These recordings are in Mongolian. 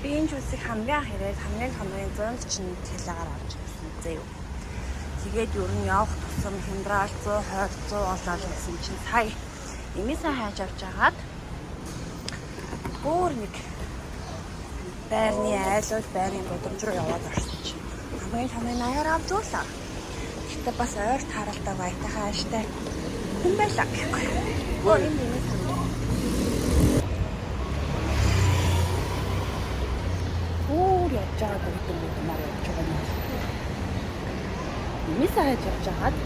Би энэ зүйлсийг хамгийн анх ирээд хамгийн томрын 140 тэлээгээр авч ирсэн зэв. Тэгээд ер нь явах тусам хямдраал 100 200 олоод байсан чинь сая эмээсээ хайж авч агаад бүр нэг байрны айлууд байрны бодомж руу яваад орсон чинь хамгийн томрын 80-аар авч уулаа. Гэтэ бас ойр тааралтай баятайхан ааштай хүн байлаа гэхгүй. Өө энэ эмээс явж байгаа гэдэг юм уу явж байгаа юм. Эмээсээ хайж авч агаад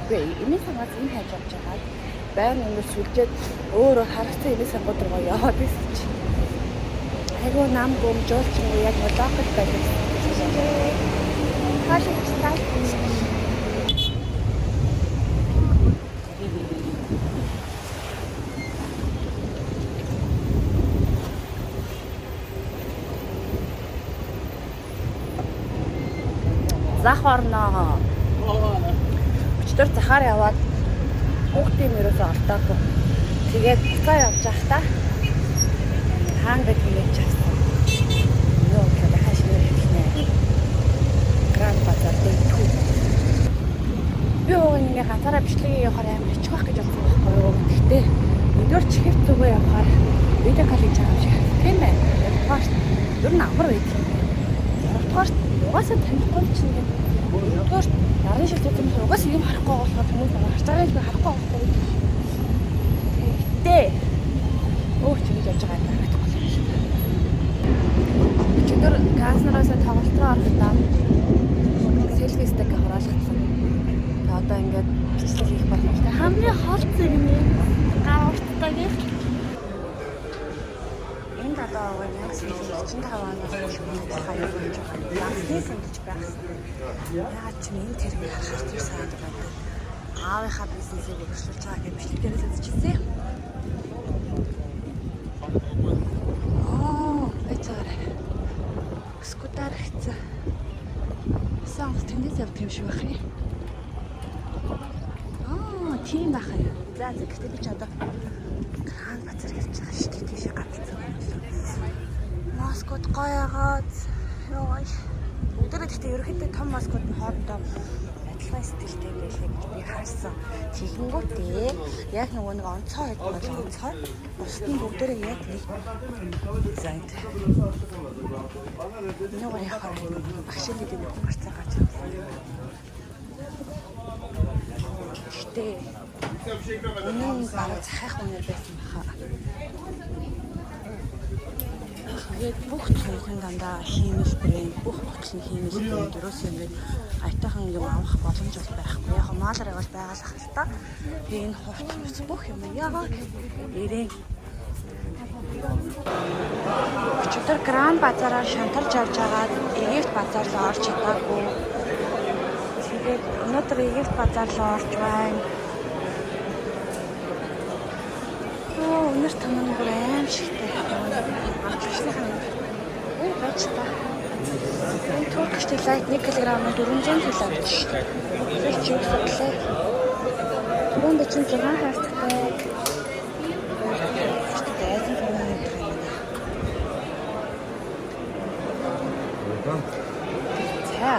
үгүй эмээсээ газ энэ хайж авч агаад байрны өмнө сүлжээд өөрөө харагцсан эмээсээ гол руу яваад байсан чи. Айгуу нам гомжуулч юм яг молоокт байдаг. Хаашаа стайл. Зах орноо. Өчтөр захаар яваад хүүхдийн мөрөөсөө ортоогүй. Тэгээд буцаа явж байхдаа хаанда тэгээд чавсан. Нөө гэдэг хааш нэрхнэ. Гранд базар дээр түү. Би өөрөнгө ганцаараа бичлэгээ явахаар амар хичээх байх гэж бодсон байхгүй юу. Гэхдээ өдөр чихэв зүгөө явахаар видео кол хийж байгаа юм шиг тийм байна. Явахаар ер нь амар байдаг юм. Явахаар угаасаа танихгүй чинь өөрөөр нарны шил зүгт угаасаа юм харахгүй болохоор хүмүүс харцаараа би харахгүй байхгүй. Тэгтээ өөр ч ингэж явж байгаа юм харагдахгүй юм шиг. Өчигдөр газнараас тоглолт руу орохдоо селфистэг хараалгацсан. Тэгээ одоо ингээд бичлэг хийх боломжтой. Хамгийн хоолт зэрэг юм гаварттай гэх. Энд одоо 1945 оноос хойш хаяг болж байгаа. Яасын гэж байсан. Яагаад ч энэ тэргийг харахаар тийм сайд байдаг. Аавынхаа бизнесийг өргөжлүүлж байгаа гэж бичлэг дээрээс үзчихсэн. Эцээрээ. Скутер хэцээ. Санс тэндээс явдаг юм шиг байх юм. Тийм байх юм. За гэхдээ би ч одоо Гранд базар явж байгаа шүү дээ. Тийшээ гацсан. Москвад гоёгоод ёо. Өдөрт ихтэй ерөөхдөө том Москвад нь хоорондоо адилхан стилтэй байлээ гэж би харсан. Тэгэнгүүтээ яг нөгөө нэг онцгой хэд бол онцгой. Бусд нь бүгдээрээ яг нэг дизайнт. Нөгөө яхаа багшийн гэдэг нэг гарцаа гарч ирсэн. Гэтэ энэ бараг цахих үнээр байсан баха. Тэгээд бүх цонхын дандаа хиймэл брэнд, бүх хөтөл нь хиймэл брэнд ерөөс юм гээд айтайхан юм авах боломж бол байхгүй. Яг маалаар бол байгалах л та. Тэгээд энэ хувцас бүх юм яг ирээн. Өчигдөр Гранд базараар шантарч авч агаад Египт базар руу орж чадаагүй. Тэгээд өнөөдөр Египт базар руу орж байна. Өнөр таман бүр аимшигтай. Ахлахсан. Ой бач та. Энэ туркч лайт 1 кг 400 төгрөг авч шүү. Тэр чи юу гэхлээ? 446 хавцтай. Айзен фоноо юм. За.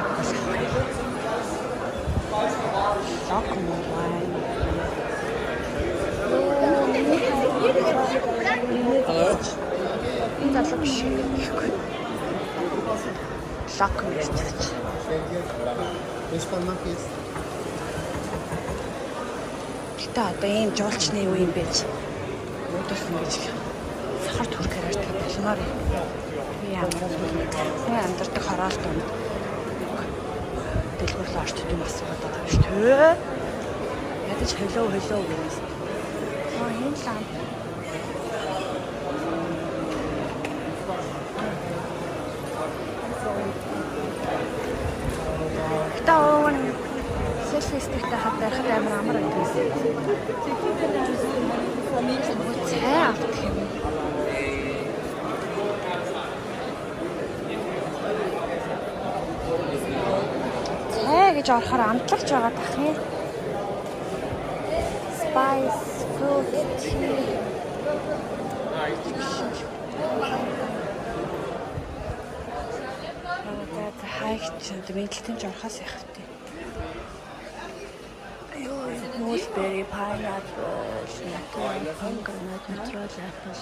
Локмой. Энэ залуу биш гэхгүй. Лок мэрчээч. Гэтэ одоо ийм жуулчны юу юм бэ? Өөдөөс ингэж сахар түрхээр ярьдаг болмоор юм. Яа амьдардаг хороолт юм. Дэлгүүрлээ орчд юм асуугаад байгаа шүү дээ. Ядаж хөлөө гэнэс. Энэ лам. Тааван селфисттэй хатайх амар амар байсан. Цай авдаг юм. Цай гэж орохоор амтлагч байгаа дах юм. Spice, fruit, tea. хайгч мэдлэлтэмж орохоос яах вэ? Gooseberry, pineapple, pomegranate, natural apple.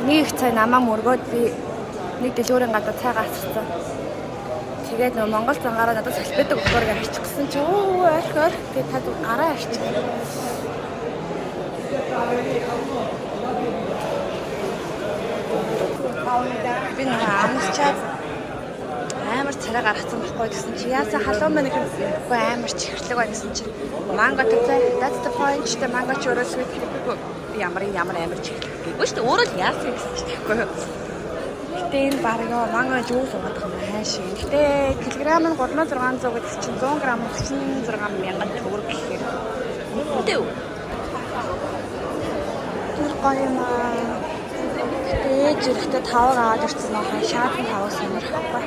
Нэг цай намаа мөргөөд би нэг дэлгүүрийн гадаа цай гацсан. Тэгээд нөө Монгол цангаараа надад салбидаг өгөхөөр арчихсан чи ойрхоор тэгээд тад гараа арчих. Би нэг амсчаад амар царай гаргацсан байхгүй гэсэн чи яасан халуун мэн гэхгүй амар чихэрлэг байна гэсэн чи манго тавтай that's the point the mango churros with ямар амар чихэрлэг гэхгүй шүү дээ өөрөө л яасан гэсэн чи тэгэхгүй юу. Гэтэ энэ барыг манго жуус уугаад байгаа юм хайшиг. Гэтэ килограмм нь 3600 гэдэг чинь 100 г 36,000 төгрөг гэхээр үнэтэй үү? Тэр гоё юм аа. Ээж ирэхдээ таваг аваад ирсэн байгаа шаардсан таваг сонирхохгүй.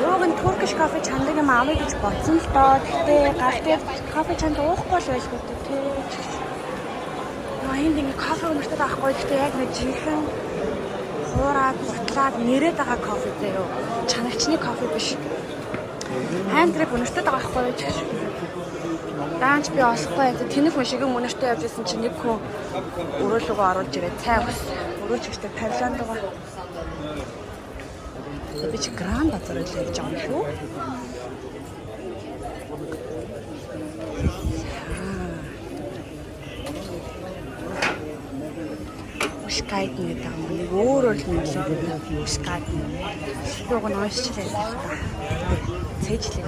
Уг нь туркиш кофе чандаг юм авъя гэж бодсон л доо. Гэтэ гартыг кофе чанд уухгүй л байлгүй дээ. Энд ингээ кофе өнөртөд авахгүй. Гэтэ яг нэг жинхэнэ хуураад бутлаад нэрэд байгаа кофе дээ юу. Чанагчны кофе биш. Хандрыг өнөртөд байгаа байхгүй гэж. Даанч би олохгүй. Тэнэг хүн шиг юм өнөртөө явж исэн чинь нэг хүн өрөөлөгөө оруулж ирээ цай өгсөн. Өрөөж ихтэй павлонд байгаа. Би ч гранд базар л явж байгаа юм шүү. Ускайд гэдэг юм. Нэг өөрөөр л нэг ускайд. Шүүг нь уншчихлаа л та. Цээжлээ.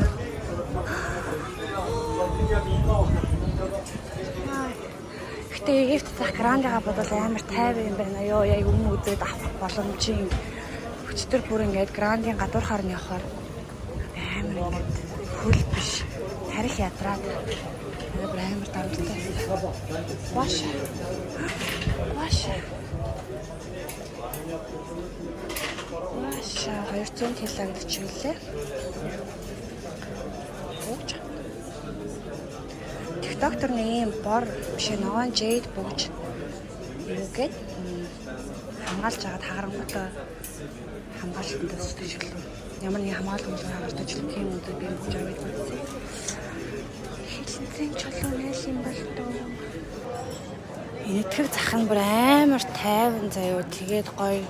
Гэтэ Египт цах грандыгаа бодвол амар тайван юм байна. Ёо яг өмнө үзээд авах боломжийн өчтөр бүр ингээд грандын гадуурхаар нь явахаар амар ингээд хөл биш. Тарих ядраад амар дарамттай. Ваш. 200 кг гэж хэлээ. Бүгж. TikTok-торны ийм бор биш ногоон jade бүгж юугээд хамгаалж байгаа хагарангуудаа хамгаалалтанд төсөлөө. Ямар нэг хамгаалалт хамгаалж юм өндөр би бүгж аваад үзье. Хилцэн чулуу нэс юм бол тоо. Энэтхэг захын бүр амар тайван заяо тэгээд гоё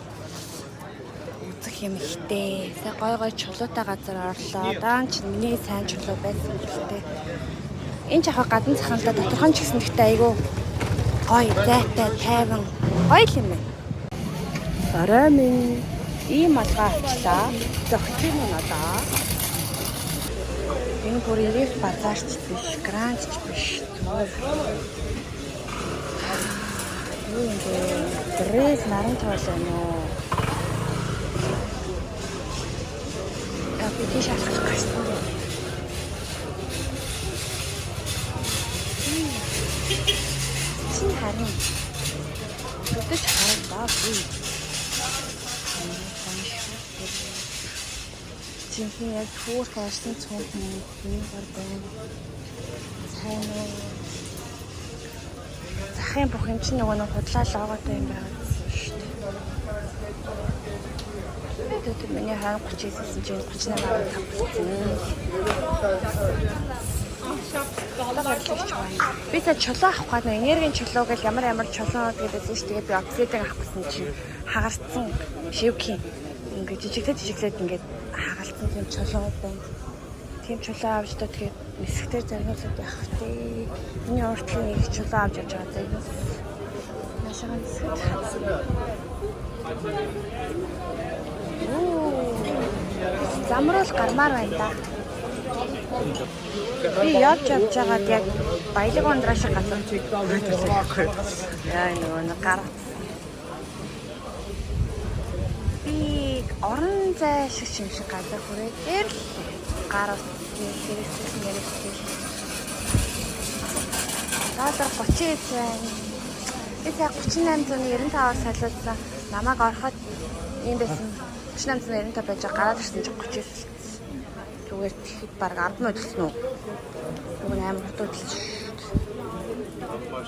үзэх юм ихтэй. Сая гой чулуутай газар орлоо. Даан чи миний сайн чулуу байсан гэхдээ энэ ч яг гадна заханлаа тодорхой ч гэсэн гэхдээ айгүй гоё зайтай тайван гоё юм байна. Орой минь ийм алгаа авчлаа. Зохицсон юм надаа. Энэ бүр ирэх базаарч биш, грандч биш. Юу юм бэ? Дрэс наран тоол байна уу? Би шалгах гэсэн. Чин харин. Өдөрт харагдаа бий. Чихэн яг түүх харсан цонх юм байна. Сайн уу? Захын бүх юм чинь нөгөө худлаа логотой юм байна шүү дээ. Тэгээд миний хаан 39-сэн чинь 38.5 болсон. Би та чулуу авах гээд энергийн чулуу гэж ямар чулуу гэдээсэн шүү. Тэгээд би обсидиан авах гэсэн чинь хагарцсан шивкийн ингээд жижиглээд ингээд хагалцсан тийм чулуу байна. Тийм чулуу авч та тэгээд нисгтэр заргуулаад явах тий. Миний уртлын нэг чулуу авч явж байгаа заа. Машин нисгэж хатсан. Замруул гармаар байна да. Би явж байгаад яг баялаг ундраа шиг газар зүг байдаг байхгүй. Яа нөгөө гар. Би орон зай шиг газар хүрээ дээр гар хэрэгсэн ярихгүй. Даадар 30 байна. Би яг 3895-аар солиулсан. Намайг ороход ийм байсан. 3895 байж гараад ирсэн чинь 39. Зүгээр тэгэхэд баг 10 минут хэлсэн үү? Тэгвэл амар хурд хөдлөж шүү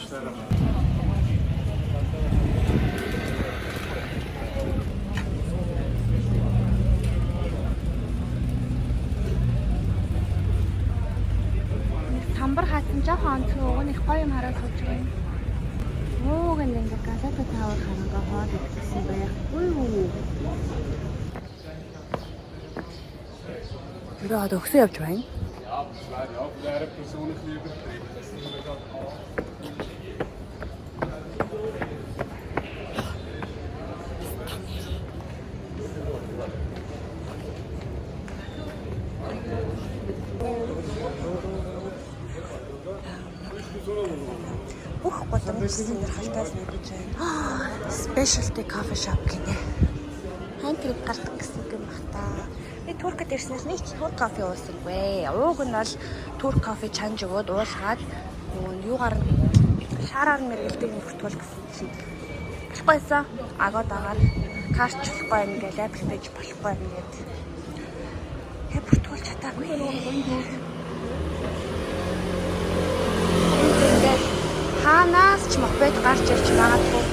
дээ. Ууны их гоё юм хараад сууж байна. Оо гэнэ ингээ галата тавар харангаа хоод идсэн байхгүй юу? Ирээд өгсөн явж байна. Ja, das wäre ja von dieser Person ein bisschen übertrieben. Das sind wir gerade an. Бүх боломжтой халтаас нэгж байна. Specialty coffee shop гинэ. Хантиг гардаг гэсэн юм бата. Би туркад ирснээс нэг ч турк кофе уусангүй. Ууг нь бол турк кофе чанж өгөөд уулгаад юугаар шаараар мэргэлдэг бүртгүүл гэсэн чинь болохгүйсэн. Агоод агаад карч болохгүй юм гээ, лабел пэйж болохгүй юм гээд. Хэ бүртгүүл чадаагүй. Хаанаас ч мохбед гарч ирж магадгүй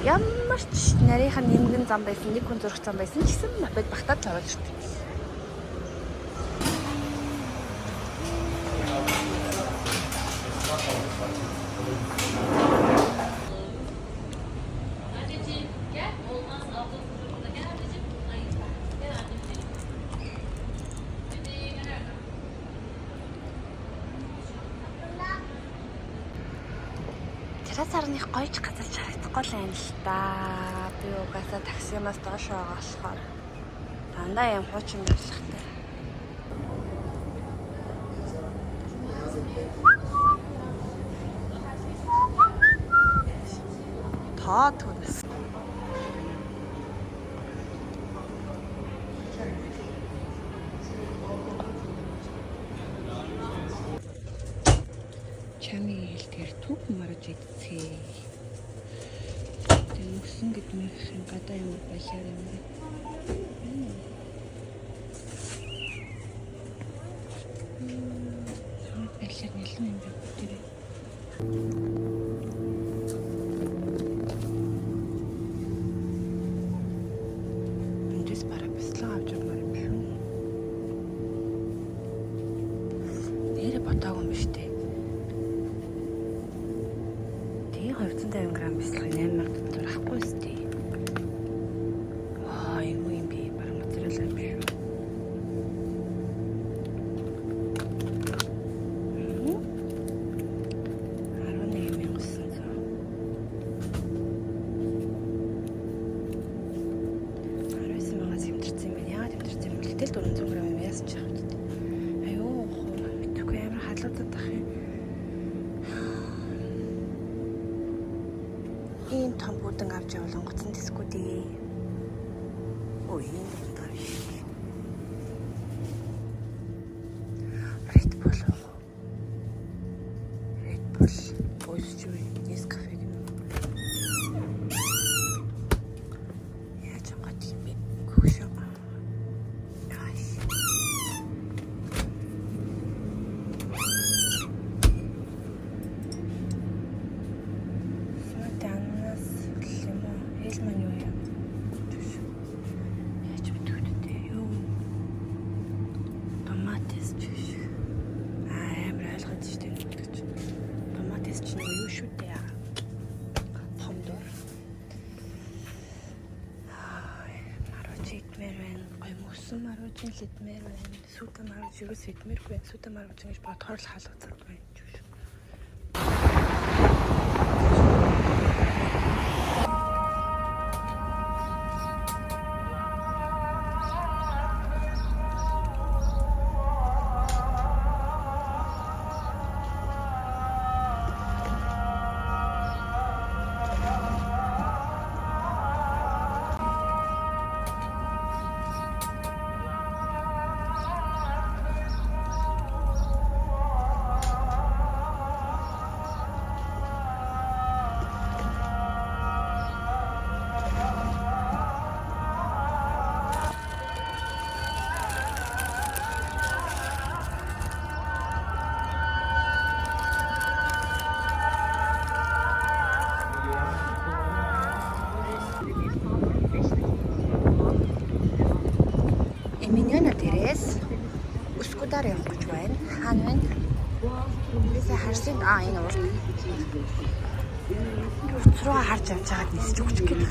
ямар ч нарийнхан нэмгэн зам байсан, нэг хүн зурх зам байсан ч гэсэн мохбед багтаад таваад ирдэг. Террасаарны гоёч газар харагдахгүй л юм л да. Би угаасаа таксимаас доош байгаа болохоор дандаа юм хуучин явуулахтай. Таа түнэс. Чамийн хэлдгээр төв марж идцээ. Тэг мөсөн гэдмийн гадаа юм байлаар юм бэ. Байлаар нэлэн юм бэ тэр. Эндээс бараг бяцлаа авч явмаар юм шүү. Нэрэ ботаагүй юм шүү дээ. 250 г бяцлах 8000 төгрөг авахгүй сте. Ваа, юм би бараг материал юм шүү. Тэгэл 400 г юм яасан ч авч. Аюу, мэдгүй амар халуутаад ах юм. Ийм том бүдэн авч явуулан гоцсон дисгүй дээ. Ой, энэ дутаа биш. Red Bull. Ууж юу Nescafe гэнэ. Яаж гот юм бэ? Гүшөө. Маруучин лидмээр байна. Сүтэ марууч юу сэдмэрх байна. Сүтэ марууч ингэж бодохоор л халууцаад байна. Emiliano dээрээс Üsküdar явах гэж байна. Хаана вэ? Бисаа харсан энэ урд. Урд руу харж явж байгаад нисэж өгч гээд.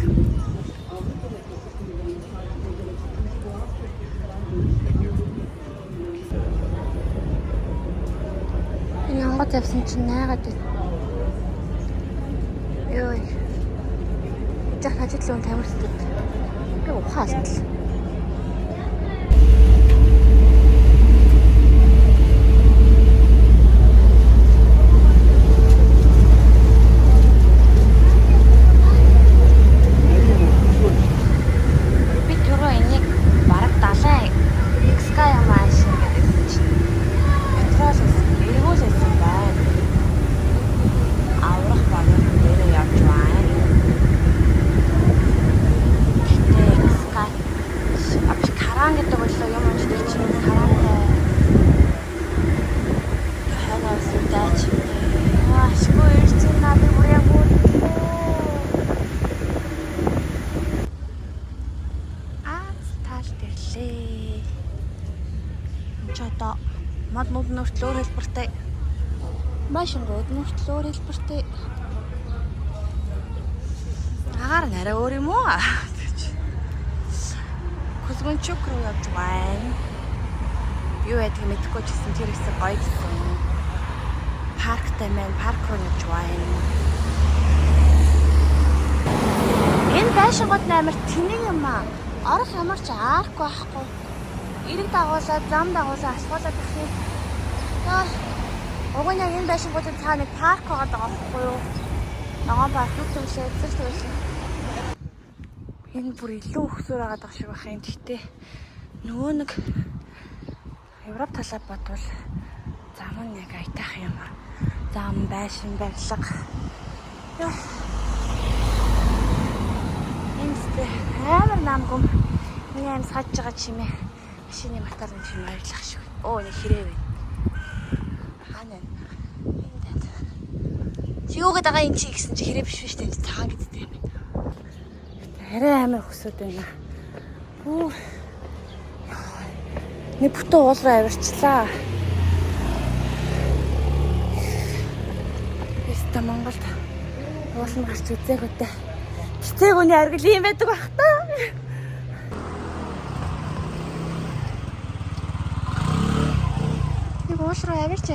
Энэ онгод явсан чинь найгаад байна. Йой. Жах ажиглын тамирчдад. Би ухаалт л. Мод нөртлөөр хэлбэртэй. Машин руу нөртлөөр хэлбэртэй. Агаар нэрээ өөр юм уу? Кузгончук руу явж байна. Юу гэдгийг мэдэхгүй ч гэсэн тэр хэсэг гоё гэсэн. Парктай маань парк руу явж байна. Энэ байшингууд амар тэнэг юм аа. Орох ямар ч аргагүй байхгүй. Ирэг дагуулаад, зам дагуулаад асуулаад гэх юм. Уг нь яг энэ байшингуудын цаана нэг парк байгаа байхгүй юу? Ногоон парк юу гэвшээ зэрэг байсан. Энэ бүр илүү өксөр байгаа шиг байх юм. Гэхдээ нөгөө нэг Европ талаа бодвол зам нь яг айтах юм аа. Зам байшин барилга. Энэстэй амар намгум. Миний аим саж байгаа чимээ. Машины мотор нь чим баярлах шиг. Оо нэг хэрэг байна. Хаана вэ? Энд. Чи юу гэдэг байгаа юм чи гэсэн чи хэрэг биш биш тийм цагаан гэдтэй юм. Арай амар хөсөд байна. Бүр нэг бүтэн уул руу авирчлаа. Эста Монголд уулын гарч үзээг үтэ. Цэцэг үний аргил юм байдаг бах та. Уул руу авирч.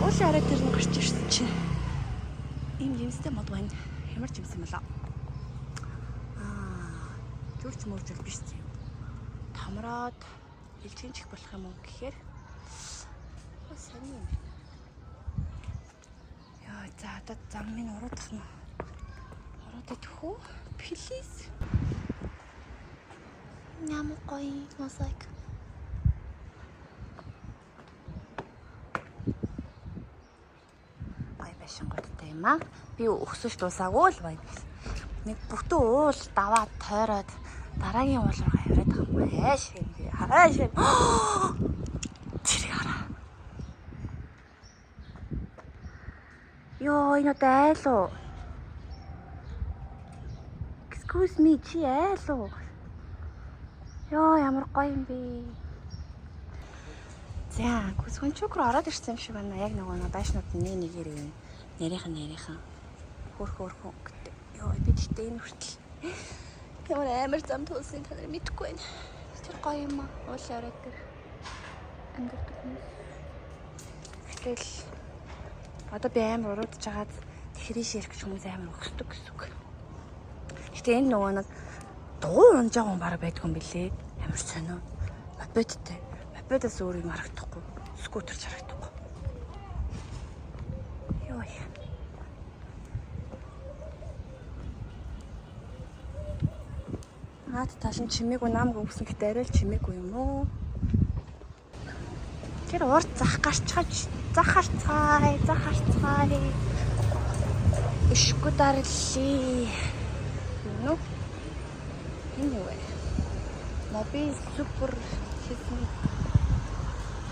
Уулын арай дээр нь гарч ирсэн чинь. Ийм жимстэй мод байна. Ямар жимс юм болоо? Зүрч мөржил биш тийм. Томроод илчгэнчих болох юм уу гэхээр сайн юм. Яа, за одоо зам минь уруудах нь. Уруудах хөө? Please. Ням гоё мозаик. Байшингуудтай юм аа. Би өксөж дуусаагүй л байна. Нэг бүтэн уул даваад тойроод дараагийн уул руу яваад байгаа юм. Хайш. Тэр яра. Йоо, энэ айл уу? Excuse me, чи айл уу? Йоо, ямар гоё юм бэ? За, Кузгончук руу ороод ирсэн юм шиг байна. Яг нөгөө байшнууд нэгээр юм. Нэрийнхэн. Хөрхөн гэдэг. Йоо, би тэгтээ энэ хүртэл ямар амар зам туулсан та нар мэдэхгүй байна. Тэр гоё юм аа. Уулын арай дээр амьдардаг юм. Гэтэл одоо би амар уруудж хагаад тэрий ширх гэж хүмүүс амар өгсдөг гэсэн үг. Гэтэ энэ нөгөө нэг дуу унжаагүй баг байдгүй юм билээ. Амар сонио. Мопедтэй. Мопедээс өөр юм харагдахгүй. Скутерч харагдахгүй. Йоо. Наад талын чимээгүй намг өгсөн гэхдээ арай л чимээгүй юм уу? Тэр урд зах харцгаая. Ишгүй дарлий. Ну. Anyway. Моби супер хэсэг.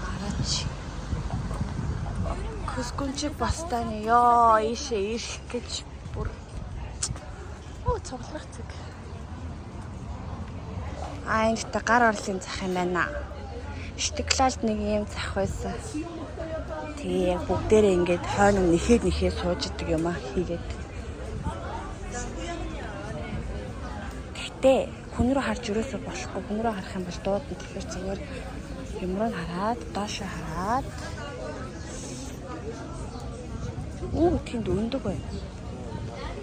Араач. Кузгончук бастааны ёо ийшээ ирэх гэж бүр. Оо цуглах цаг. Энд гар орлын зах юм байна. Штиклалд нэг юм зах байсан. Тэгээ яг бүгдээрээ ингээд хойно нэхэд сууж идэг юм аа хийгээд. Гэхдээ хүн рүү харж өрөөсөө болохгүй. Хүн рүү харах юм бол дуудна. Тэгэхээр зүгээр юм руу хараад, доошоо хараад. Тэнд өндөг байна.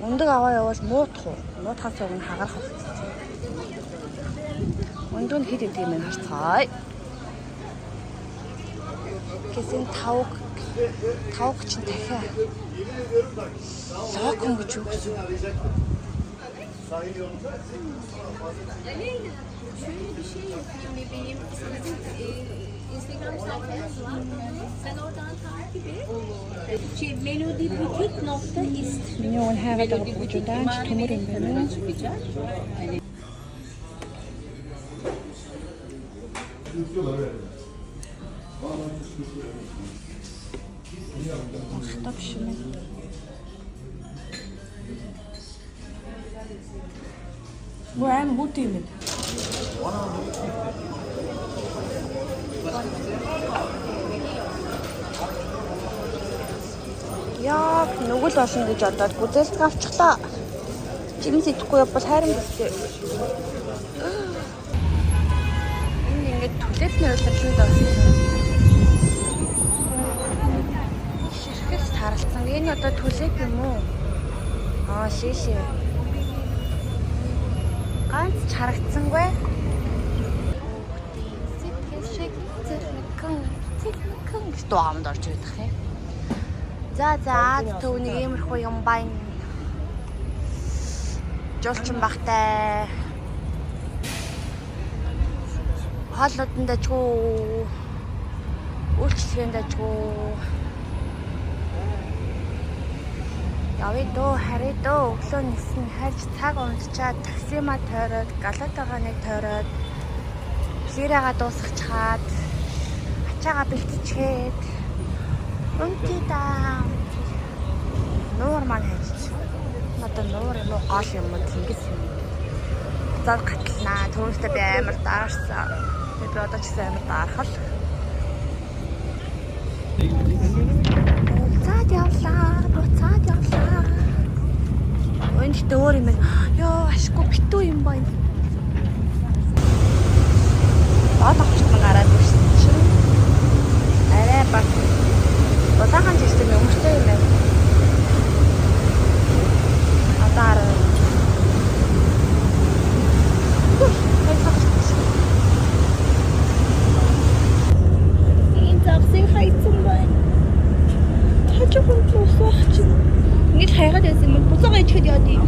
Өндөг аваа явал муутах уу? Муутахаас өмнө хагарах уу? Өндөг нь хэд идэв юм харцгаая. Гэсэн тавг чинь дахиад локон гэж юу гэсэн. Şöyle bir şey yapayım bebeğim. Instagram sayfamız var. Sen oradan takip et. Melodibutik.ist. Миний он хайгаад байгаа бүжүүдэн ч төмөр юм байна. Çıkacak. Hani Ахтав шимэ. Bu hem bu değil mi? Яа, нүгэл болно гэж бодоод бүзэлт авчихлаа. Жимс идэхгүй явбал хайран гэвчээ. Энд ингээд түлээдний үйлчлэлд болсон. Ширхээс таралцсан. Энэ одоо түлээд юм уу? Шишээ. Ганц харагдсангүй. Цэкэн гэж дуамд орж ирэх юм. За төвний иймэрхүү юм байна. Жолчин багтай. Хоолнууд нь дажгүй. Үйлчлэгийн дажгүй. Явъя дөө, харъя дөө. Өглөө нисэн харж цаг унтчаад таксима тойроод, галатагаа нэг тойроод, плирэга дуусгачаад, ачаага бэлтчихэд унтидаа. Нуур маань хайж. Одоо нуур юм уу гол юм уу тэнгис юм. Зав гатлнаа. Түрүүстэй би амар даарсан. Би одоо ч гэсэн амар даархал. Буцаад явлаа. Энд дөр юм байна. Йоо, ашгүй битүү юм байна. Бод авчихсан гараад ирсэн чинь. Арай баг. Улаахан жиштэй өмөртэй юм байна. Адаар. Энэ завсыг хайцсан байна. Хажуухан туусах чинь. Ингэж хайгаад байсан юм бол буцаага ичхэд яа дий.